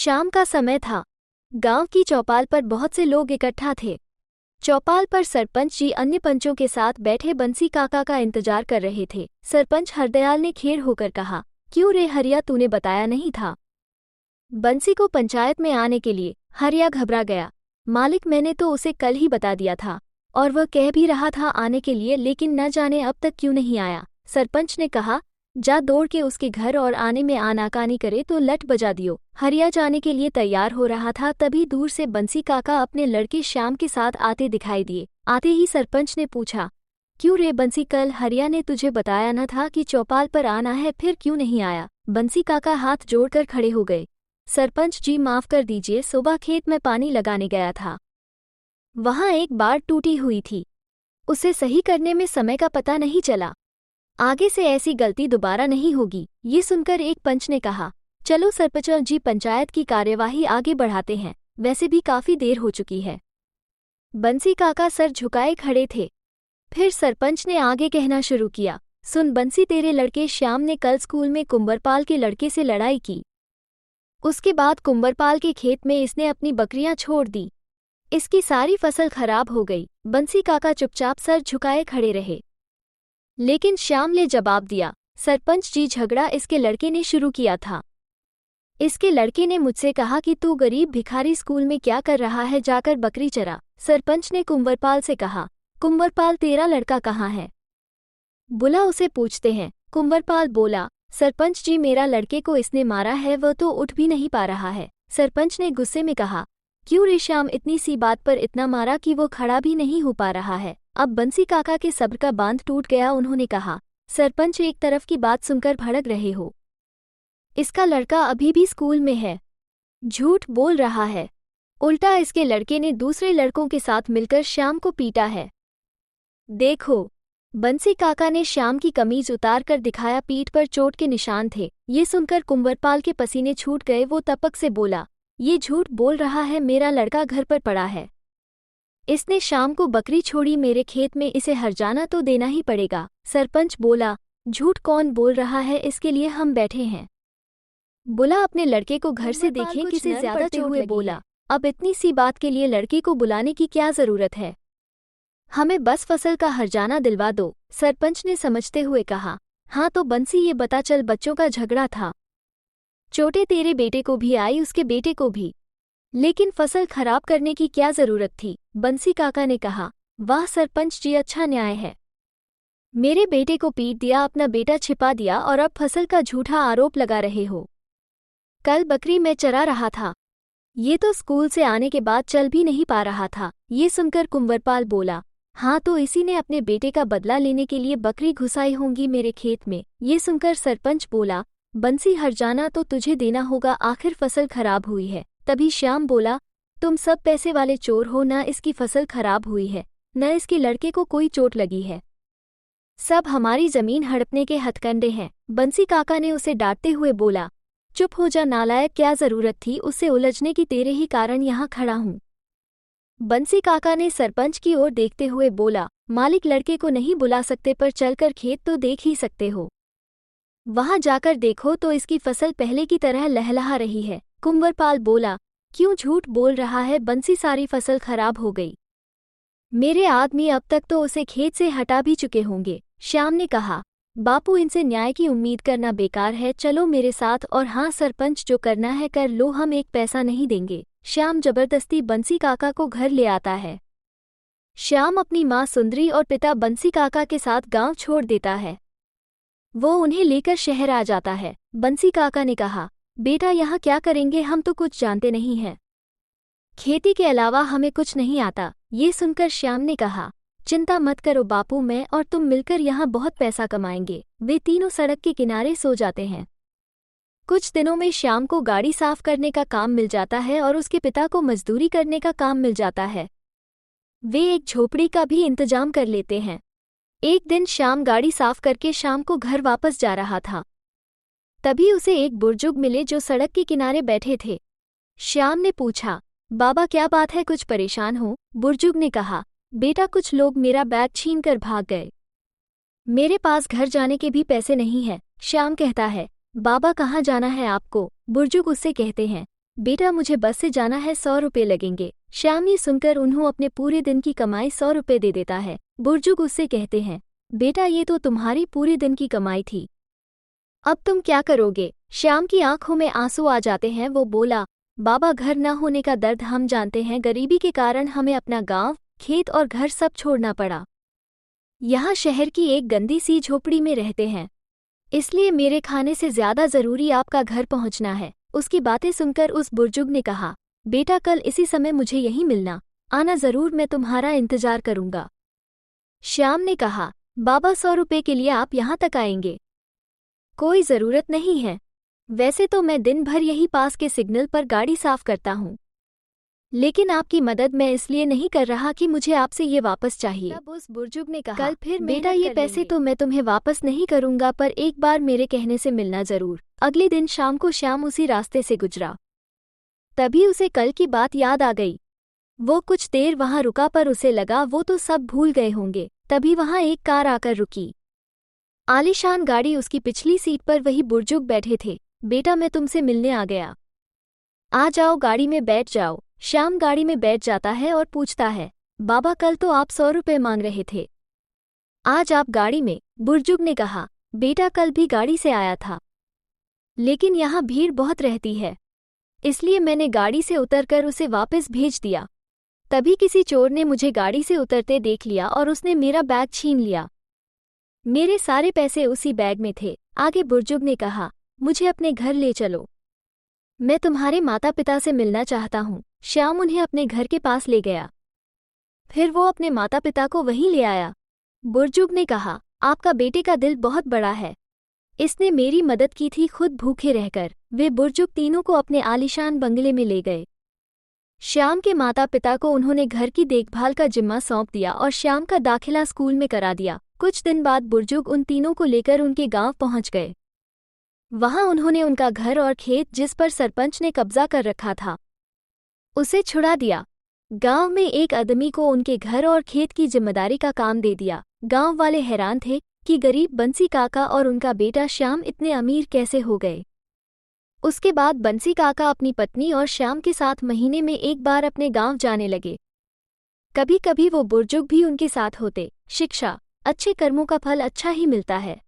शाम का समय था। गांव की चौपाल पर बहुत से लोग इकट्ठा थे। चौपाल पर सरपंच जी अन्य पंचों के साथ बैठे बंसी काका का इंतजार कर रहे थे। सरपंच हरदयाल ने खेर होकर कहा, क्यों रे हरिया, तूने बताया नहीं था बंसी को पंचायत में आने के लिए? हरिया घबरा गया। मालिक, मैंने तो उसे कल ही बता दिया था और वह कह भी रहा था आने के लिए, लेकिन न जाने अब तक क्यों नहीं आया। सरपंच ने कहा, जा दौड़ के उसके घर और आने में आनाकानी करे तो लट बजा दियो। हरिया जाने के लिए तैयार हो रहा था, तभी दूर से बंसी काका अपने लड़के श्याम के साथ आते दिखाई दिए। आते ही सरपंच ने पूछा, क्यों रे बंसी, कल हरिया ने तुझे बताया न था कि चौपाल पर आना है, फिर क्यों नहीं आया? बंसी काका हाथ जोड़कर खड़े हो गए। सरपंच जी माफ कर दीजिए, सुबह खेत में पानी लगाने गया था, वहां एक बाड़ टूटी हुई थी, उसे सही करने में समय का पता नहीं चला। आगे से ऐसी गलती दोबारा नहीं होगी। ये सुनकर एक पंच ने कहा, चलो सरपंच जी, पंचायत की कार्यवाही आगे बढ़ाते हैं, वैसे भी काफी देर हो चुकी है। बंसी काका सर झुकाए खड़े थे। फिर सरपंच ने आगे कहना शुरू किया, सुन बंसी, तेरे लड़के श्याम ने कल स्कूल में कुंवरपाल के लड़के से लड़ाई की। उसके बाद कुंवरपाल के खेत में इसने अपनी बकरियां छोड़ दी। इसकी सारी फसल खराब हो गई। बंसी काका चुपचाप सर झुकाए खड़े रहे। लेकिन श्याम ने जवाब दिया, सरपंच जी, झगड़ा इसके लड़के ने शुरू किया था। इसके लड़के ने मुझसे कहा कि तू गरीब भिखारी स्कूल में क्या कर रहा है, जाकर बकरी चरा। सरपंच ने कुंवरपाल से कहा, कुंवरपाल, तेरा लड़का कहाँ है? बुला, उसे पूछते हैं। कुंवरपाल बोला, सरपंच जी, मेरा लड़के को इसने मारा है, वह तो उठ भी नहीं पा रहा है। सरपंच ने गुस्से में कहा, क्यों रे श्याम, इतनी सी बात पर इतना मारा कि वो खड़ा भी नहीं हो पा रहा है। अब बंसी काका के सब्र का बांध टूट गया। उन्होंने कहा, सरपंच, एक तरफ की बात सुनकर भड़क रहे हो। इसका लड़का अभी भी स्कूल में है, झूठ बोल रहा है। उल्टा इसके लड़के ने दूसरे लड़कों के साथ मिलकर श्याम को पीटा है। देखो। बंसी काका ने श्याम की कमीज उतार कर दिखाया, पीठ पर चोट के निशान थे। ये सुनकर कुंवरपाल के पसीने छूट गए। वो तपक से बोला, ये झूठ बोल रहा है, मेरा लड़का घर पर पड़ा है। इसने शाम को बकरी छोड़ी मेरे खेत में, इसे हर्जाना तो देना ही पड़ेगा। सरपंच बोला, झूठ कौन बोल रहा है, इसके लिए हम बैठे हैं। बुला, अपने लड़के को घर से देखें, किसी ज्यादा चोट हुए। बोला, अब इतनी सी बात के लिए लड़के को बुलाने की क्या जरूरत है, हमें बस फसल का हर्जाना दिलवा दो। सरपंच ने समझते हुए कहा, हाँ तो बंसी, ये बता, चल बच्चों का झगड़ा था, चोटें तेरे बेटे को भी आई, उसके बेटे को भी, लेकिन फसल खराब करने की क्या जरूरत थी? बंसी काका ने कहा, वाह सरपंच जी, अच्छा न्याय है। मेरे बेटे को पीट दिया, अपना बेटा छिपा दिया और अब फसल का झूठा आरोप लगा रहे हो। कल बकरी मैं चरा रहा था, ये तो स्कूल से आने के बाद चल भी नहीं पा रहा था। ये सुनकर कुंवरपाल बोला, हाँ तो इसी ने अपने बेटे का बदला लेने के लिए बकरी घुसाई होंगी मेरे खेत में। ये सुनकर सरपंच बोला, बंसी, हर्जाना तो तुझे देना होगा, आखिर फसल खराब हुई है। तभी श्याम बोला, तुम सब पैसे वाले चोर हो, न इसकी फसल खराब हुई है, न इसके लड़के को कोई चोट लगी है, सब हमारी जमीन हड़पने के हथकंडे हैं। बंसी काका ने उसे डांटते हुए बोला, चुप हो जा नालायक, क्या जरूरत थी उससे उलझने की, तेरे ही कारण यहाँ खड़ा हूँ। बंसी काका ने सरपंच की ओर देखते हुए बोला, मालिक, लड़के को नहीं बुला सकते पर चलकर खेत तो देख ही सकते हो, वहां जाकर देखो तो इसकी फसल पहले की तरह लहलहा रही है। कुंवरपाल बोला, क्यों झूठ बोल रहा है बंसी, सारी फसल खराब हो गई, मेरे आदमी अब तक तो उसे खेत से हटा भी चुके होंगे। श्याम ने कहा, बापू, इनसे न्याय की उम्मीद करना बेकार है, चलो मेरे साथ, और हाँ सरपंच, जो करना है कर लो, हम एक पैसा नहीं देंगे। श्याम जबरदस्ती बंसी काका को घर ले आता है। श्याम अपनी माँ सुंदरी और पिता बंसी काका के साथ गांव छोड़ देता है। वो उन्हें लेकर शहर आ जाता है। बंसी काका ने कहा, बेटा यहाँ क्या करेंगे, हम तो कुछ जानते नहीं हैं, खेती के अलावा हमें कुछ नहीं आता। ये सुनकर श्याम ने कहा, चिंता मत करो बापू, मैं और तुम मिलकर यहाँ बहुत पैसा कमाएंगे। वे तीनों सड़क के किनारे सो जाते हैं। कुछ दिनों में श्याम को गाड़ी साफ करने का काम मिल जाता है और उसके पिता को मजदूरी करने का काम मिल जाता है। वे एक झोपड़ी का भी इंतजाम कर लेते हैं। एक दिन श्याम गाड़ी साफ करके शाम को घर वापस जा रहा था, तभी उसे एक बुजुर्ग मिले जो सड़क के किनारे बैठे थे। श्याम ने पूछा, बाबा क्या बात है, कुछ परेशान हो? बुजुर्ग ने कहा, बेटा, कुछ लोग मेरा बैग छीन कर भाग गए, मेरे पास घर जाने के भी पैसे नहीं हैं। श्याम कहता है, बाबा कहाँ जाना है आपको? बुजुर्ग उससे कहते हैं, बेटा मुझे बस से जाना है, 100 रुपये लगेंगे। श्याम ये सुनकर उन्हें अपने पूरे दिन की कमाई 100 रुपये दे देता है। बुजुर्ग उससे कहते हैं, बेटा ये तो तुम्हारी पूरे दिन की कमाई थी, अब तुम क्या करोगे? श्याम की आंखों में आंसू आ जाते हैं। वो बोला, बाबा घर न होने का दर्द हम जानते हैं, गरीबी के कारण हमें अपना गांव, खेत और घर सब छोड़ना पड़ा। यहाँ शहर की एक गंदी सी झोपड़ी में रहते हैं, इसलिए मेरे खाने से ज्यादा जरूरी आपका घर पहुंचना है। उसकी बातें सुनकर उस बुजुर्ग ने कहा, बेटा कल इसी समय मुझे यहीं मिलना, आना जरूर, मैं तुम्हारा इंतजार करूंगा। श्याम ने कहा, बाबा 100 रुपये के लिए आप यहाँ तक आएंगे? कोई जरूरत नहीं है, वैसे तो मैं दिन भर यही पास के सिग्नल पर गाड़ी साफ करता हूँ, लेकिन आपकी मदद मैं इसलिए नहीं कर रहा कि मुझे आपसे ये वापस चाहिए। तब उस बुजुर्ग ने कहा, कल फिर बेटा ये पैसे तो मैं तुम्हें वापस नहीं करूंगा, पर एक बार मेरे कहने से मिलना जरूर। अगले दिन शाम को श्याम उसी रास्ते से गुजरा, तभी उसे कल की बात याद आ गई। वो कुछ देर वहां रुका, पर उसे लगा वो तो सब भूल गए होंगे। तभी वहां एक कार आकर रुकी। आलीशान गाड़ी, उसकी पिछली सीट पर वही बुजुर्ग बैठे थे। बेटा मैं तुमसे मिलने आ गया, आ जाओ गाड़ी में बैठ जाओ। श्याम गाड़ी में बैठ जाता है और पूछता है, बाबा कल तो आप 100 रुपये मांग रहे थे, आज आप गाड़ी में? बुजुर्ग ने कहा, बेटा कल भी गाड़ी से आया था, लेकिन यहाँ भीड़ बहुत रहती है, इसलिए मैंने गाड़ी से उतरकर उसे वापस भेज दिया। तभी किसी चोर ने मुझे गाड़ी से उतरते देख लिया और उसने मेरा बैग छीन लिया। मेरे सारे पैसे उसी बैग में थे। आगे बुजुर्ग ने कहा, मुझे अपने घर ले चलो, मैं तुम्हारे माता पिता से मिलना चाहता हूँ। श्याम उन्हें अपने घर के पास ले गया, फिर वो अपने माता पिता को वहीं ले आया। बुजुर्ग ने कहा, आपका बेटे का दिल बहुत बड़ा है, इसने मेरी मदद की थी खुद भूखे रहकर। वे बुजुर्ग तीनों को अपने आलीशान बंगले में ले गए। श्याम के माता पिता को उन्होंने घर की देखभाल का जिम्मा सौंप दिया और श्याम का दाखिला स्कूल में करा दिया। कुछ दिन बाद बुजुर्ग उन तीनों को लेकर उनके गांव पहुंच गए। वहां उन्होंने उनका घर और खेत, जिस पर सरपंच ने कब्जा कर रखा था, उसे छुड़ा दिया। गांव में एक आदमी को उनके घर और खेत की जिम्मेदारी का काम दे दिया। गांव वाले हैरान थे कि गरीब बंसी काका और उनका बेटा श्याम इतने अमीर कैसे हो गए। उसके बाद बंसी काका अपनी पत्नी और श्याम के साथ महीने में एक बार अपने गांव जाने लगे। कभी कभी वो बुजुर्ग भी उनके साथ होते। शिक्षा, अच्छे कर्मों का फल अच्छा ही मिलता है।